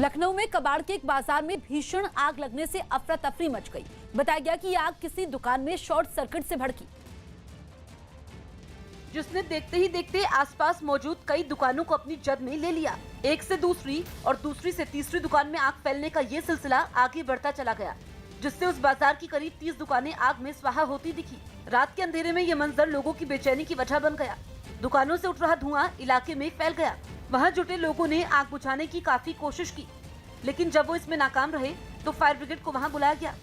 लखनऊ में कबाड़ के एक बाजार में भीषण आग लगने से अफरा तफरी मच गई। बताया गया कि आग किसी दुकान में शॉर्ट सर्किट से भड़की, जिसने देखते ही देखते आसपास मौजूद कई दुकानों को अपनी जद में ले लिया। एक से दूसरी और दूसरी से तीसरी दुकान में आग फैलने का ये सिलसिला आगे बढ़ता चला गया, जिससे उस बाजार की करीब 30 दुकानें आग में स्वाहा होती दिखी। रात के अंधेरे में ये मंजर लोगों की बेचैनी की वजह बन गया। दुकानों से उठ रहा धुआं इलाके में फैल गया। वहां जुटे लोगों ने आग बुझाने की काफी कोशिश की, लेकिन जब वो इसमें नाकाम रहे तो फायर ब्रिगेड को वहां बुलाया गया।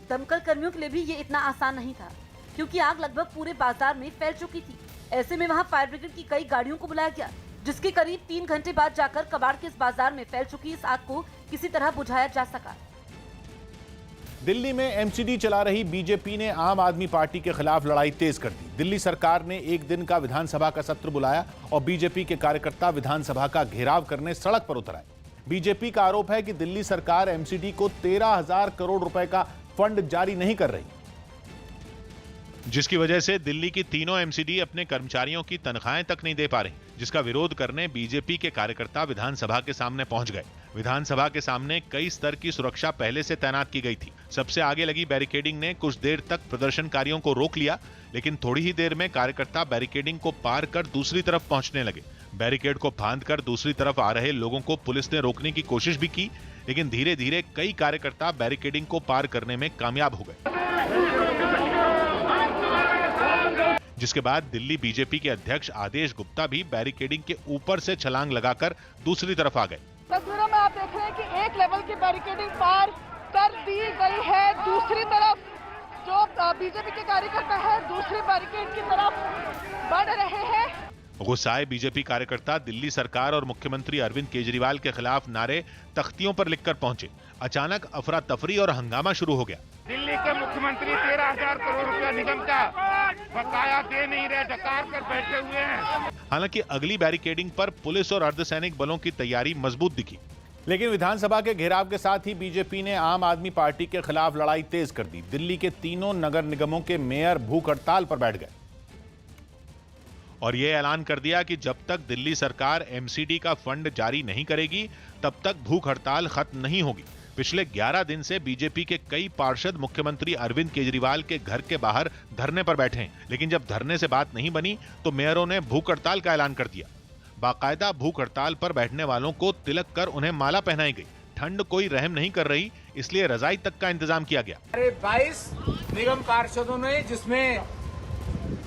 दमकल कर्मियों के लिए भी ये इतना आसान नहीं था, क्योंकि आग लगभग पूरे बाजार में फैल चुकी थी। ऐसे में वहां फायर ब्रिगेड की कई गाड़ियों को बुलाया गया, जिसके करीब 3 घंटे बाद जाकर कबाड़ के इस बाजार में फैल चुकी इस आग को किसी तरह बुझाया जा सका। दिल्ली में एमसीडी चला रही बीजेपी ने आम आदमी पार्टी के खिलाफ लड़ाई तेज कर दी। दिल्ली सरकार ने एक दिन का विधानसभा का सत्र बुलाया और बीजेपी के कार्यकर्ता विधानसभा का घेराव करने सड़क पर उतर आए। बीजेपी का आरोप है कि दिल्ली सरकार एमसीडी को 13,000 करोड़ रुपए का फंड जारी नहीं कर रही, जिसकी वजह से दिल्ली की तीनों एमसीडी अपने कर्मचारियों की तनख्वाहें तक नहीं दे पा रही, जिसका विरोध करने बीजेपी के कार्यकर्ता विधानसभा के सामने पहुंच गए। विधानसभा के सामने कई स्तर की सुरक्षा पहले से तैनात की गई थी। सबसे आगे लगी बैरिकेडिंग ने कुछ देर तक प्रदर्शनकारियों को रोक लिया, लेकिन थोड़ी ही देर में कार्यकर्ता बैरिकेडिंग को पार कर दूसरी तरफ पहुंचने लगे। बैरिकेड को फांदकर दूसरी तरफ आ रहे लोगों को पुलिस ने रोकने की कोशिश भी की, लेकिन धीरे धीरे कई कार्यकर्ता बैरिकेडिंग को पार करने में कामयाब हो गए, जिसके बाद दिल्ली बीजेपी के अध्यक्ष आदेश गुप्ता भी बैरिकेडिंग के ऊपर से छलांग लगाकर दूसरी तरफ आ गए। तस्वीरों में आप देख रहे हैं कि एक लेवल की बैरिकेडिंग पार कर दी गई है। दूसरी तरफ जो बीजेपी के कार्यकर्ता है दूसरी बैरिकेड की तरफ बढ़ रहे हैं। गुस्साए बीजेपी कार्यकर्ता दिल्ली सरकार और मुख्यमंत्री अरविंद केजरीवाल के खिलाफ नारे तख्तियों पर लिखकर पहुंचे। अचानक अफरा तफरी और हंगामा शुरू हो गया। दिल्ली के मुख्यमंत्री 13,000 करोड़ रुपया निगम का बकाया दे नहीं रहे, डकार कर बैठे हुए हैं। हालांकि अगली बैरिकेडिंग पर पुलिस और अर्धसैनिक बलों की तैयारी मजबूत दिखी, लेकिन विधानसभा के घेराव के साथ ही बीजेपी ने आम आदमी पार्टी के खिलाफ लड़ाई तेज कर दी। दिल्ली के तीनों नगर निगमों के मेयर भूख हड़ताल पर बैठ गए और यह ऐलान कर दिया कि जब तक दिल्ली सरकार एमसीडी का फंड जारी नहीं करेगी तब तक भूख हड़ताल खत्म नहीं होगी। पिछले 11 दिन से बीजेपी के कई पार्षद मुख्यमंत्री अरविंद केजरीवाल के घर के बाहर धरने पर बैठे हैं, लेकिन जब धरने से बात नहीं बनी तो मेयरों ने भूख हड़ताल का ऐलान कर दिया। बाकायदा भूख हड़ताल पर बैठने वालों को तिलक कर उन्हें माला पहनाई गई। ठंड कोई रहम नहीं कर रही, इसलिए रजाई तक का इंतजाम किया गया। 22 निगम पार्षदों ने, जिसमें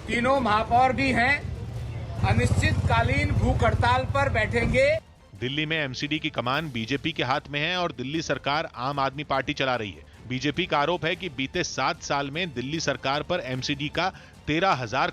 तीनों महापौर भी हैं, अनिश्चितकालीन भूख हड़ताल पर बैठेंगे। दिल्ली में एमसीडी की कमान बीजेपी के हाथ में है और दिल्ली सरकार आम आदमी पार्टी चला रही है। बीजेपी का आरोप है कि बीते 7 साल में दिल्ली सरकार पर एमसीडी का 13,000